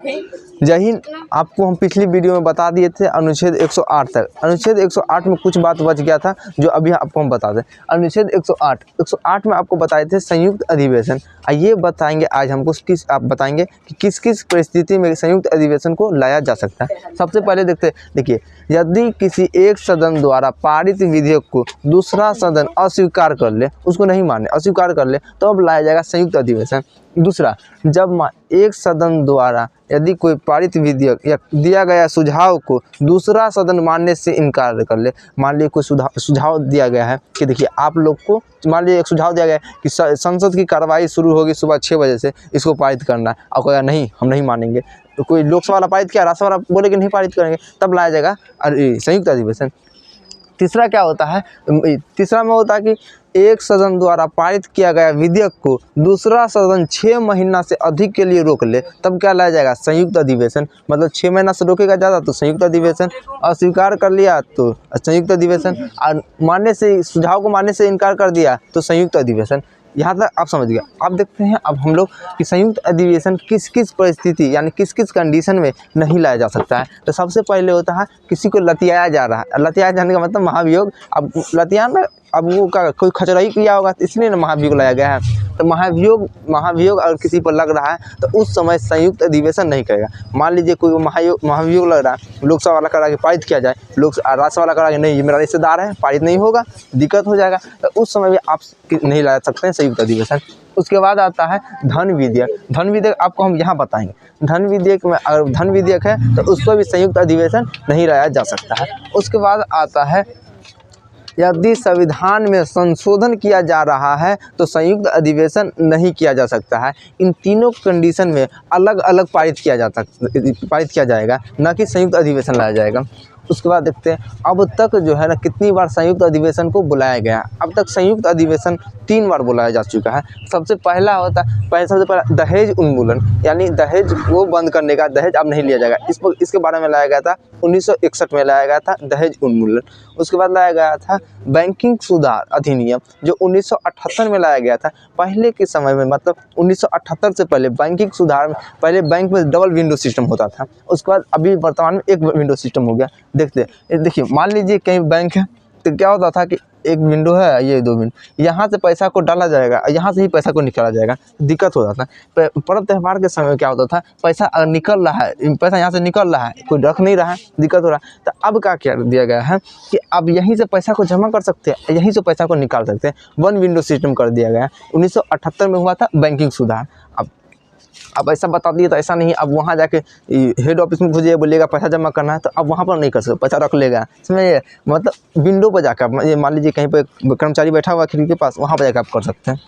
यही आपको हम पिछली वीडियो में बता दिए थे अनुच्छेद 108 तक। अनुच्छेद 108 में कुछ बात बच गया था जो अभी आपको हम बता दें। अनुच्छेद 108 में आपको बताए थे संयुक्त अधिवेशन। ये बताएंगे आज हमको आप बताएंगे कि किस किस परिस्थिति में संयुक्त अधिवेशन को लाया जा सकता है। सबसे पहले देखिए, यदि किसी एक सदन द्वारा पारित विधेयक को दूसरा सदन अस्वीकार कर ले, उसको नहीं माने, अस्वीकार कर ले, तो अब लाया जाएगा संयुक्त अधिवेशन। दूसरा, जब एक सदन द्वारा यदि कोई पारित विधेयक या दिया गया सुझाव को दूसरा सदन मानने से इनकार कर ले, मान लीजिए कोई सुझाव दिया गया है कि देखिए आप लोग को, मान लीजिए एक सुझाव दिया गया है कि संसद की कार्रवाई शुरू होगी सुबह 6 बजे से, इसको पारित करना है, और कहेगा नहीं हम नहीं मानेंगे, तो कोई लोकसभा वाला पारित किया, राज्यसभा वाला बोले कि नहीं पारित करेंगे, तब लाया जाएगा संयुक्त अधिवेशन। तीसरा क्या होता है, तीसरा में होता है कि एक सदन द्वारा पारित किया गया विधेयक को दूसरा सदन 6 महीना से अधिक के लिए रोक ले, तब क्या लाया जाएगा संयुक्त अधिवेशन। मतलब 6 महीना से रोकेगा ज़्यादा तो संयुक्त अधिवेशन, अस्वीकार कर लिया तो संयुक्त अधिवेशन, और मानने से, सुझाव को मानने से इनकार कर दिया तो संयुक्त अधिवेशन। यहाँ तक आप समझ गए। अब देखते हैं अब हम लोग कि संयुक्त अधिवेशन किस किस परिस्थिति यानी किस किस कंडीशन में नहीं लाया जा सकता है। तो सबसे पहले होता है किसी को लतियाया जा रहा है, लतियाया जाने का मतलब महाभियोग। अब लतियाना, अब वो का कोई खचराई किया होगा तो इसलिए ना महाभियोग लाया गया है। तो महाभियोग अगर किसी पर लग रहा है तो उस समय संयुक्त अधिवेशन नहीं करेगा। मान लीजिए कोई महाभियोग लग रहा है, लोकसभा वाला करा के पारित किया जाए, राज्यसभा वाला करा के नहीं ये मेरा रिश्तेदार है, पारित नहीं होगा, दिक्कत हो जाएगा, तो उस समय भी आप नहीं ला सकते हैं संयुक्त अधिवेशन। उसके बाद आता है धन विधेयक। धन विधेयक आपको हम यहाँ बताएंगे। धन विधेयक में अगर धन विधेयक है तो उसको भी संयुक्त अधिवेशन नहीं लाया जा सकता है। उसके बाद आता है यदि संविधान में संशोधन किया जा रहा है तो संयुक्त अधिवेशन नहीं किया जा सकता है। इन तीनों कंडीशन में अलग अलग पारित किया जाएगा, न कि संयुक्त अधिवेशन लाया जाएगा। उसके बाद देखते हैं अब तक जो है ना कितनी बार संयुक्त अधिवेशन को बुलाया गया। अब तक संयुक्त अधिवेशन 3 बार बुलाया जा चुका है। सबसे पहला दहेज उन्मूलन, यानी दहेज वो बंद करने का, दहेज अब नहीं लिया जाएगा, इसके बारे में लाया गया था 1961 में लाया गया था दहेज उन्मूलन। उसके बाद लाया गया था बैंकिंग सुधार अधिनियम जो 1978 में लाया गया था। पहले के समय में मतलब 1978 से पहले बैंकिंग सुधार में पहले बैंक में डबल विंडो सिस्टम होता था, उसके बाद अभी वर्तमान में एक विंडो सिस्टम हो गया। देखिए मान लीजिए कहीं बैंक है तो क्या होता था कि एक विंडो है, ये 2 विंडो, यहाँ से पैसा को डाला जाएगा, यहाँ से ही पैसा को निकाला जाएगा, दिक्कत होता था। पर्व त्यौहार के समय क्या होता था, पैसा अगर निकल रहा है, पैसा यहाँ से निकल रहा है, कोई रख नहीं रहा है, दिक्कत हो रहा है, तो अब क्या दिया गया है कि अब यहीं से पैसा को जमा कर सकते हैं, यहीं से पैसा को निकाल सकते हैं। 1 विंडो सिस्टम कर दिया गया है। 1978 में हुआ था बैंकिंग सुधार। अब ऐसा बता दिए तो ऐसा नहीं, अब वहाँ जाके हेड ऑफिस में मुझे बोलेगा पैसा जमा करना है तो अब वहाँ पर नहीं कर सकते, पैसा रख लेगा। इसमें मतलब विंडो पर जाकर मान लीजिए कहीं पर कर्मचारी बैठा हुआ खिड़की के पास, वहाँ पर जाकर आप कर सकते हैं।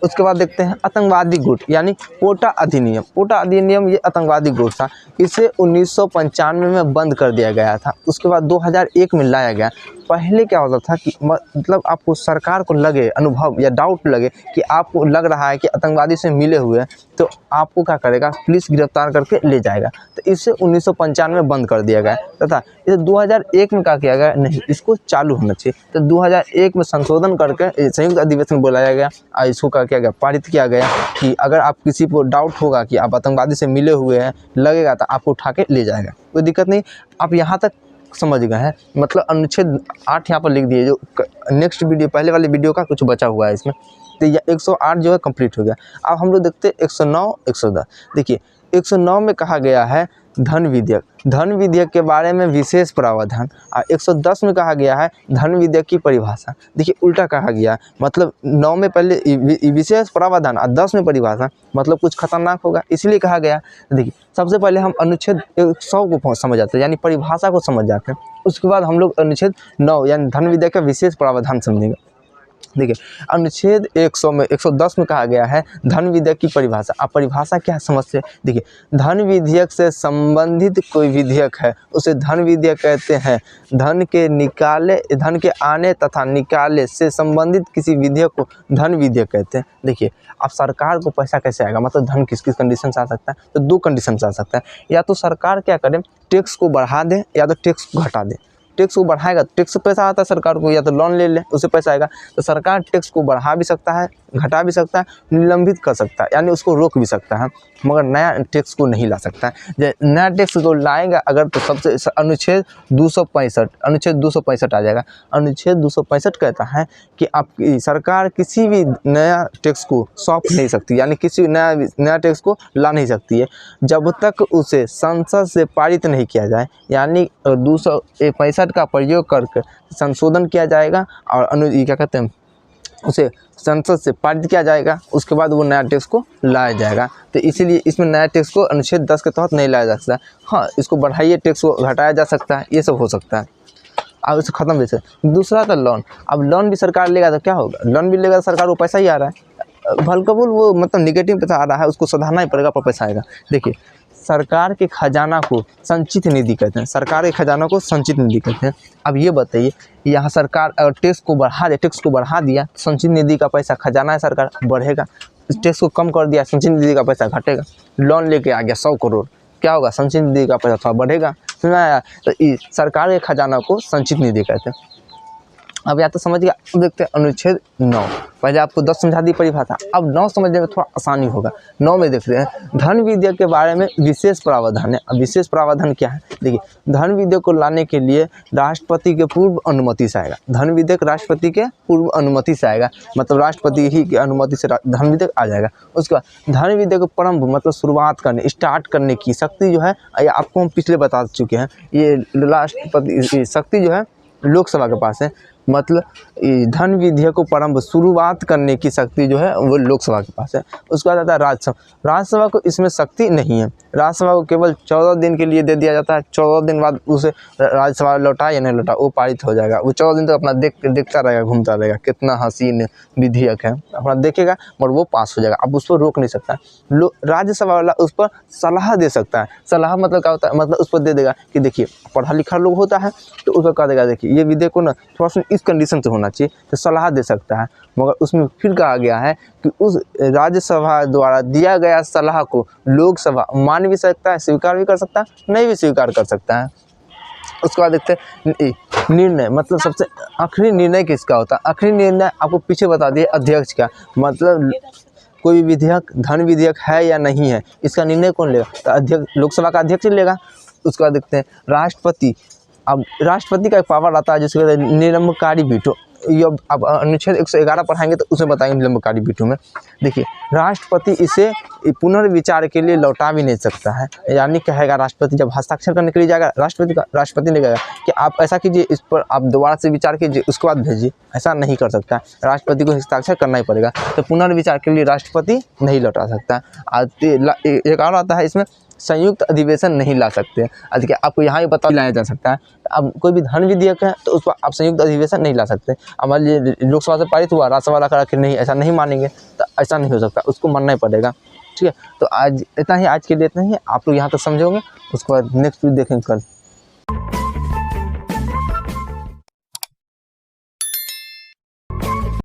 उसके बाद देखते हैं आतंकवादी गुट यानी पोटा अधिनियम। पोटा अधिनियम ये आतंकवादी गुट था, इसे 1995 में बंद कर दिया गया था। उसके बाद 2001 में लाया गया। पहले क्या होता था कि मतलब आपको सरकार को लगे, अनुभव या डाउट लगे कि आपको लग रहा है कि आतंकवादी से मिले हुए हैं, तो आपको क्या करेगा, पुलिस गिरफ्तार करके ले जाएगा। तो इसे 1995 में बंद कर दिया गया तथा इसे 2001 में क्या किया गया, नहीं इसको चालू होना चाहिए। तो 2001 में संशोधन करके संयुक्त अधिवेशन बुलाया गया और इसको क्या किया गया, पारित किया गया कि अगर आप किसी को डाउट होगा कि आप आतंकवादी से मिले हुए हैं, लगेगा तो आपको उठा के ले जाएगा, कोई दिक्कत नहीं। आप यहाँ तक समझ गए हैं, मतलब अनुच्छेद 8 यहाँ पर लिख दिए। जो नेक्स्ट वीडियो, पहले वाले वीडियो का कुछ बचा हुआ है इसमें, तो 108 जो है कंप्लीट हो गया। अब हम लोग देखते हैं 109, 110। देखिए 109 में कहा गया है धन विधेयक, धन विधेयक के बारे में विशेष प्रावधान। और 110 में कहा गया है धन विधेयक की परिभाषा। देखिए उल्टा कहा गया, मतलब 9 में पहले विशेष प्रावधान और 10 में परिभाषा, मतलब कुछ खतरनाक होगा इसलिए कहा गया। देखिए सबसे पहले हम अनुच्छेद 100 को समझ जाते हैं, यानी परिभाषा को समझ जाते हैं। उसके बाद हम लोग अनुच्छेद 9 यानी धन विधेयक का विशेष प्रावधान समझेंगे। देखिए अनुच्छेद 110 में कहा गया है धन विधेयक की परिभाषा। अब परिभाषा क्या समझते हैं, देखिए धन विधेयक से संबंधित कोई विधेयक है उसे धन विधेयक कहते हैं। धन के आने तथा निकाले से संबंधित किसी विधेयक को धन विधेयक कहते हैं। देखिए अब सरकार को पैसा कैसे आएगा, मतलब धन किस किस कंडीशन से आ सकता है, तो 2 कंडीशन से आ सकता है। या तो सरकार क्या करे, टैक्स को बढ़ा दे या तो टैक्स को घटा दे। टैक्स को बढ़ाएगा, टैक्स से पैसा आता है सरकार को, या तो लोन ले ले उससे पैसा आएगा। तो सरकार टैक्स को बढ़ा भी सकता है घटा भी सकता है, निलंबित कर सकता है, यानी उसको रोक भी सकता है, मगर नया टैक्स को नहीं ला सकता है। नया टैक्स को लाएगा अगर तो सबसे अनुच्छेद 265 आ जाएगा। अनुच्छेद 265 कहता है कि आप सरकार किसी भी नया टैक्स को सौंप नहीं सकती, यानी किसी नया टैक्स को ला नहीं सकती है जब तक उसे संसद से पारित नहीं किया जाए, यानी 265 का प्रयोग करके संशोधन किया जाएगा और क्या कहते हैं उसे संसद से पारित किया जाएगा, उसके बाद वो नया टैक्स को लाया जाएगा। तो इसीलिए इसमें नया टैक्स को अनुच्छेद 10 के तहत नहीं लाया जा सकता। हाँ, इसको बढ़ाइए, टैक्स को घटाया जा सकता है, ये सब हो सकता है। अब इसे ख़त्म वैसे। दूसरा था लोन। अब लोन भी सरकार लेगा तो क्या होगा, लोन भी लेगा तो सरकार को पैसा ही आ रहा है, भलकबुल वो मतलब निगेटिव पैसा आ रहा है, उसको सुधारना ही पड़ेगा पर पैसा आएगा। देखिए, सरकार के खजाना को संचित निधि कहते हैं, सरकार के खजाना को संचित निधि कहते हैं। अब ये बताइए, यहाँ सरकार अगर टैक्स को बढ़ा दिया, संचित निधि का पैसा, खजाना है सरकार, बढ़ेगा। टैक्स को कम कर दिया, संचित निधि का पैसा घटेगा। लोन लेके आ गया 100 करोड़, क्या होगा, संचित निधि का पैसा थोड़ा बढ़ेगा। सुना है? तो सरकार के खजाना को संचित निधि कहते हैं। अब या तो समझ गया। अब देखते हैं अनुच्छेद 9। पहले आपको 10 समझा दी परिभाषा, अब 9 समझने में थोड़ा आसानी होगा। 9 में देखते हैं धन विधेयक के बारे में विशेष प्रावधान है। अब विशेष प्रावधान क्या है, देखिए, धन विधेयक को लाने के लिए राष्ट्रपति के पूर्व अनुमति से आएगा। धन विधेयक राष्ट्रपति के पूर्व अनुमति से आएगा, मतलब राष्ट्रपति ही की अनुमति से धन विधेयक आ जाएगा। उसके बाद धन विधेयक प्रारंभ मतलब शुरुआत करने, स्टार्ट करने की शक्ति जो है, आपको हम पिछले बता चुके हैं, ये राष्ट्रपति शक्ति जो है लोकसभा के पास है, मतलब धन विधेयक को प्रारंभ शुरुआत करने की शक्ति जो है वो लोकसभा के पास है। उसके बाद आता है राज्यसभा। राज्यसभा को इसमें शक्ति नहीं है, राज्यसभा को केवल 14 दिन के लिए दे दिया जाता है। 14 दिन बाद उसे राज्यसभा लौटा या नहीं लौटा वो पारित हो जाएगा। वो 14 दिन तक अपना देखता रहेगा, घूमता रहेगा, कितना हसीन विधेयक है, अपना देखेगा, मगर वो पास हो जाएगा। अब उस पर रोक नहीं सकता। राज्यसभा वाला उस पर सलाह दे सकता है। सलाह मतलब क्या होता है, मतलब उस पर दे देगा कि देखिए, पढ़ा लिखा लोग होता है तो उस पर कह देगा, देखिए ये विधेयक को ना थोड़ा सा इस कंडीशन से होना चाहिए, तो सलाह दे सकता है। मगर उसमें फिर कहा गया है कि उस राज्यसभा द्वारा दिया गया सलाह को लोकसभा मान भी सकता है, स्वीकार भी कर सकता है, नहीं भी स्वीकार कर सकता है। उसके बाद देखते हैं निर्णय, मतलब सबसे आखिरी निर्णय किसका होता है। आखिरी निर्णय आपको पीछे बता दिए अध्यक्ष का, मतलब कोई विधेयक धन विधेयक है या नहीं है, इसका निर्णय कौन लेगा, तो अध्यक्ष, लोकसभा का अध्यक्ष लेगा। उसके बाद देखते हैं राष्ट्रपति। अब राष्ट्रपति का एक पावर आता है जिसको कहते हैं निलंबकारी वीटो। ये अब अनुच्छेद 111 पढ़ाएंगे तो उसे बताएंगे निलंबकारी वीटो में। देखिए, राष्ट्रपति इसे पुनर्विचार के लिए लौटा भी नहीं सकता है, यानी कहेगा राष्ट्रपति जब हस्ताक्षर करने के लिए जाएगा राष्ट्रपति ने कहेगा कि आप ऐसा कीजिए, इस पर आप दोबारा से विचार कीजिए, उसके बाद भेजिए, ऐसा नहीं कर सकता। राष्ट्रपति को हस्ताक्षर करना ही पड़ेगा, तो पुनर्विचार के लिए राष्ट्रपति नहीं लौटा सकता। एक और आता है इसमें, संयुक्त अधिवेशन नहीं ला सकते। देखिए, आपको यहाँ ही बता लाया जा सकता है। अब कोई भी धन विधेयक है तो उस पर आप संयुक्त अधिवेशन नहीं ला सकते। अब मान लीजिए लोकसभा से पारित हुआ, राज्यसभा ला कर नहीं, ऐसा नहीं मानेंगे, तो ऐसा नहीं हो सकता, उसको मानना ही पड़ेगा। ठीक है, तो आज इतना ही, आज के लिए इतना ही। आप लोग यहाँ तक समझोगे, उसके बाद नेक्स्ट वीडियो देखेंगे कल।